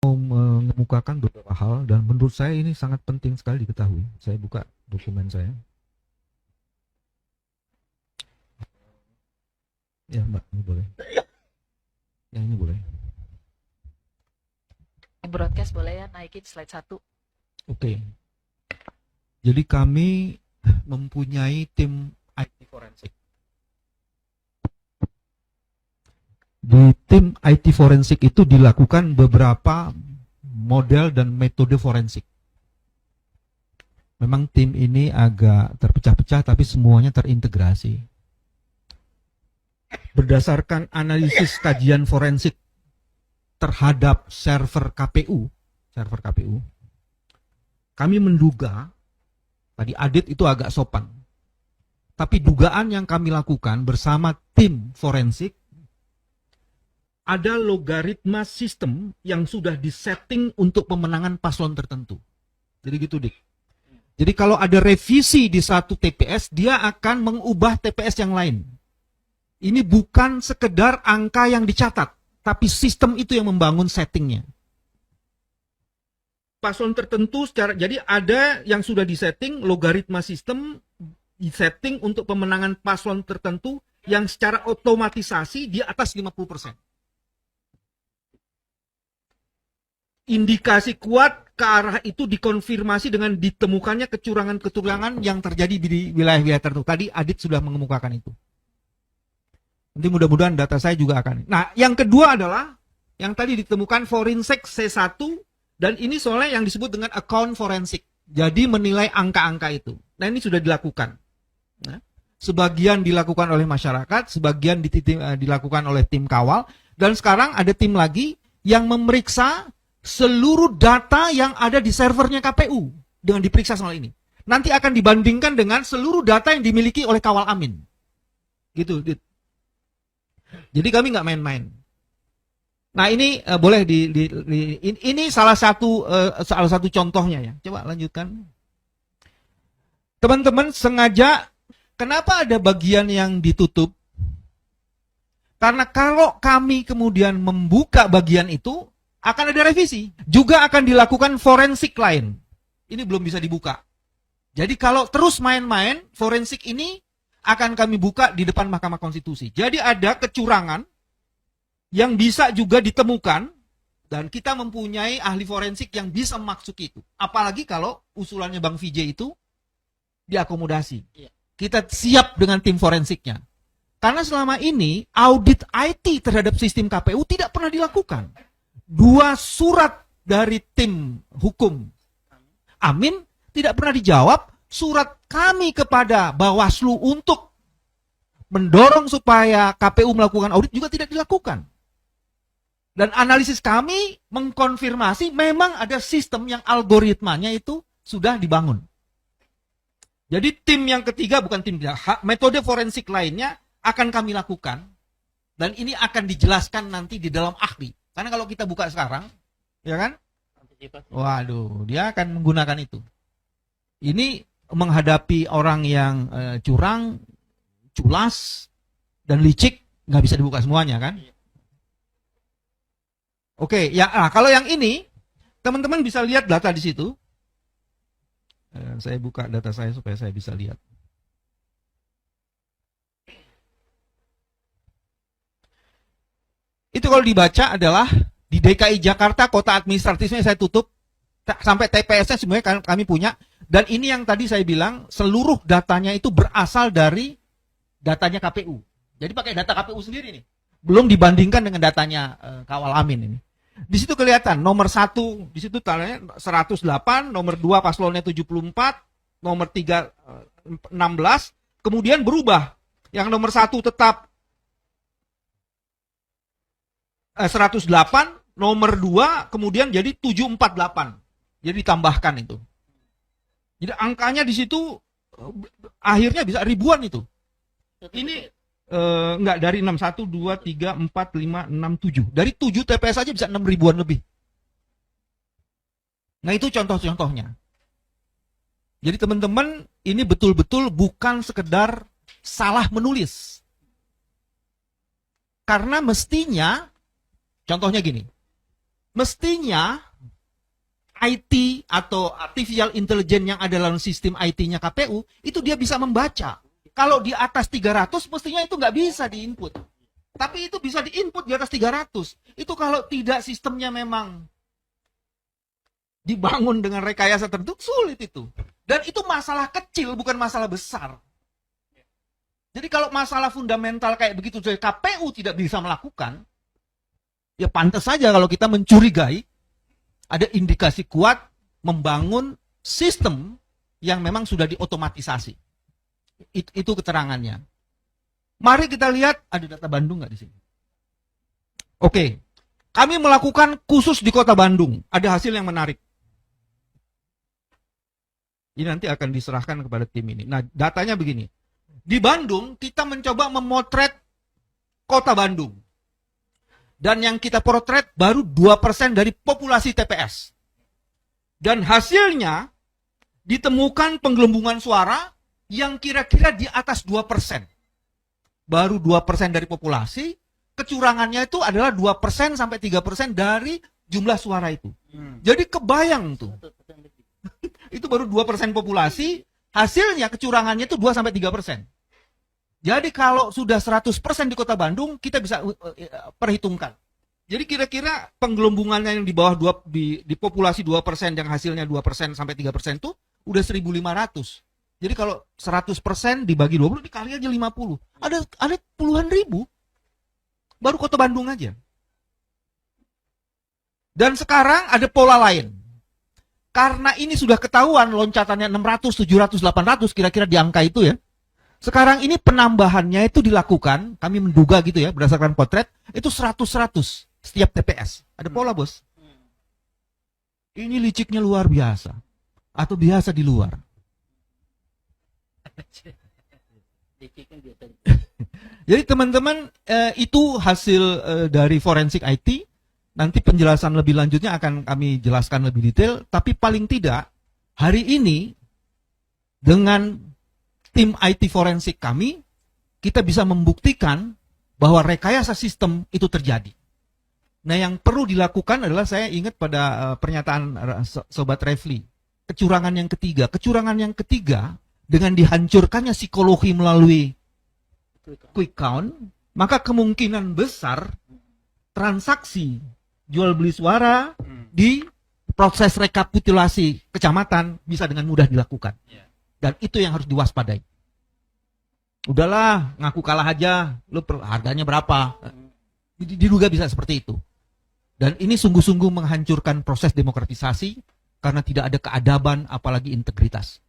mengemukakan beberapa hal dan menurut saya ini sangat penting sekali diketahui. Saya buka dokumen saya. Ya Mbak, ini boleh. Yang ini boleh. Broadcast boleh ya, naikin slide 1. Oke. Jadi kami mempunyai tim IT forensik. Di tim IT forensik itu dilakukan beberapa model dan metode forensik. Memang tim ini agak terpecah-pecah tapi semuanya terintegrasi. Berdasarkan analisis kajian forensik terhadap server KPU, kami menduga, tadi Adit itu agak sopan, tapi dugaan yang kami lakukan bersama tim forensik, ada logaritma sistem yang sudah disetting untuk pemenangan paslon tertentu. Jadi gitu, Dik. Jadi kalau ada revisi di satu TPS, dia akan mengubah TPS yang lain. Ini bukan sekedar angka yang dicatat, tapi sistem itu yang membangun settingnya. Paslon tertentu jadi ada yang sudah disetting, logaritma sistem disetting untuk pemenangan paslon tertentu yang secara otomatisasi di atas 50%. Indikasi kuat ke arah itu dikonfirmasi dengan ditemukannya kecurangan-kecurangan yang terjadi di wilayah-wilayah tertentu. Tadi Adit sudah mengemukakan itu. Nanti mudah-mudahan data saya juga akan. Nah, yang kedua adalah yang tadi ditemukan forensik C1 dan ini soalnya yang disebut dengan account forensik. Jadi menilai angka-angka itu. Nah, ini sudah dilakukan. Nah, sebagian dilakukan oleh masyarakat, sebagian dilakukan oleh tim kawal dan sekarang ada tim lagi yang memeriksa seluruh data yang ada di servernya KPU dengan diperiksa soal ini. Nanti akan dibandingkan dengan seluruh data yang dimiliki oleh kawal amin. Gitu, Dit. Jadi kami nggak main-main. Nah ini boleh ini salah satu contohnya ya. Coba lanjutkan. Teman-teman sengaja kenapa ada bagian yang ditutup? Karena kalau kami kemudian membuka bagian itu akan ada revisi. Juga akan dilakukan forensik lain. Ini belum bisa dibuka. Jadi kalau terus main-main, forensik ini akan kami buka di depan Mahkamah Konstitusi. Jadi ada kecurangan yang bisa juga ditemukan dan kita mempunyai ahli forensik yang bisa memasuki itu. Apalagi kalau usulannya Bang Vijay itu diakomodasi. Kita siap dengan tim forensiknya. Karena selama ini audit IT terhadap sistem KPU tidak pernah dilakukan. 2 surat dari tim hukum Amin tidak pernah dijawab. Surat kami kepada Bawaslu untuk mendorong supaya KPU melakukan audit juga tidak dilakukan. Dan analisis kami mengkonfirmasi memang ada sistem yang algoritmanya itu sudah dibangun. Jadi tim yang ketiga bukan tim metode forensik lainnya akan kami lakukan dan ini akan dijelaskan nanti di dalam ahli. Karena kalau kita buka sekarang, ya kan? Waduh, dia akan menggunakan itu. Ini menghadapi orang yang curang, culas, dan licik, nggak bisa dibuka semuanya kan? Oke, ya. Nah, kalau yang ini, teman-teman bisa lihat data di situ. Saya buka data saya supaya saya bisa lihat. Itu kalau dibaca adalah di DKI Jakarta kota administratifnya saya tutup sampai TPS-nya sebenarnya kami punya dan ini yang tadi saya bilang seluruh datanya itu berasal dari datanya KPU. Jadi pakai data KPU sendiri nih. Belum dibandingkan dengan datanya Kawal Amin ini. Di situ kelihatan nomor 1 di situ tanya 108, nomor 2 paslonnya 74, nomor 3 16, kemudian berubah. Yang nomor 1 tetap 108, nomor 2 kemudian jadi 748. Jadi ditambahkan itu. Jadi angkanya di situ akhirnya bisa ribuan itu. Ini enggak dari 61, 2, 3, 4, 5, 6, 7. Dari 7 TPS aja bisa 6 ribuan lebih. Nah itu contoh-contohnya. Jadi teman-teman ini betul-betul bukan sekedar salah menulis. Karena mestinya contohnya gini, mestinya IT atau artificial intelligence yang ada dalam sistem IT-nya KPU, itu dia bisa membaca. Kalau di atas 300, mestinya itu nggak bisa diinput. Tapi itu bisa diinput di atas 300. Itu kalau tidak sistemnya memang dibangun dengan rekayasa tertentu, sulit itu. Dan itu masalah kecil, bukan masalah besar. Jadi kalau masalah fundamental kayak begitu, jadi KPU tidak bisa melakukan, ya pantas saja kalau kita mencurigai ada indikasi kuat membangun sistem yang memang sudah diotomatisasi. Itu keterangannya. Mari kita lihat, ada data Bandung nggak di sini? Oke, kami melakukan khusus di Kota Bandung. Ada hasil yang menarik. Ini nanti akan diserahkan kepada tim ini. Nah, datanya begini. Di Bandung, kita mencoba memotret Kota Bandung. Dan yang kita potret baru 2% dari populasi TPS. Dan hasilnya ditemukan penggelembungan suara yang kira-kira di atas 2%. Baru 2% dari populasi, kecurangannya itu adalah 2% sampai 3% dari jumlah suara itu. Jadi kebayang tuh. Itu baru 2% populasi, hasilnya kecurangannya itu 2 sampai 3%. Jadi kalau sudah 100% di Kota Bandung, kita bisa perhitungkan. Jadi kira-kira penggelembungannya yang di bawah di populasi 2% yang hasilnya 2% sampai 3% itu udah 1.500. Jadi kalau 100% dibagi 20 dikali aja 50. Ada puluhan ribu. Baru Kota Bandung aja. Dan sekarang ada pola lain. Karena ini sudah ketahuan loncatannya 600, 700, 800 kira-kira di angka itu ya. Sekarang ini penambahannya itu dilakukan, kami menduga gitu ya, berdasarkan potret, itu 100-100 setiap TPS. Ada pola, bos. Ini liciknya luar biasa. Atau biasa di luar. Jadi teman-teman, itu hasil dari forensik IT. Nanti penjelasan lebih lanjutnya akan kami jelaskan lebih detail. Tapi paling tidak, hari ini, dengan tim IT forensik kami, kita bisa membuktikan bahwa rekayasa sistem itu terjadi. Nah, yang perlu dilakukan adalah, saya ingat pada pernyataan Sobat Refli, kecurangan yang ketiga. Kecurangan yang ketiga, dengan dihancurkannya psikologi melalui quick count, maka kemungkinan besar transaksi jual beli suara di proses rekapitulasi kecamatan bisa dengan mudah dilakukan. Dan itu yang harus diwaspadai. Udahlah, ngaku kalah aja, lu harganya berapa? Diduga bisa seperti itu. Dan ini sungguh-sungguh menghancurkan proses demokratisasi karena tidak ada keadaban apalagi integritas.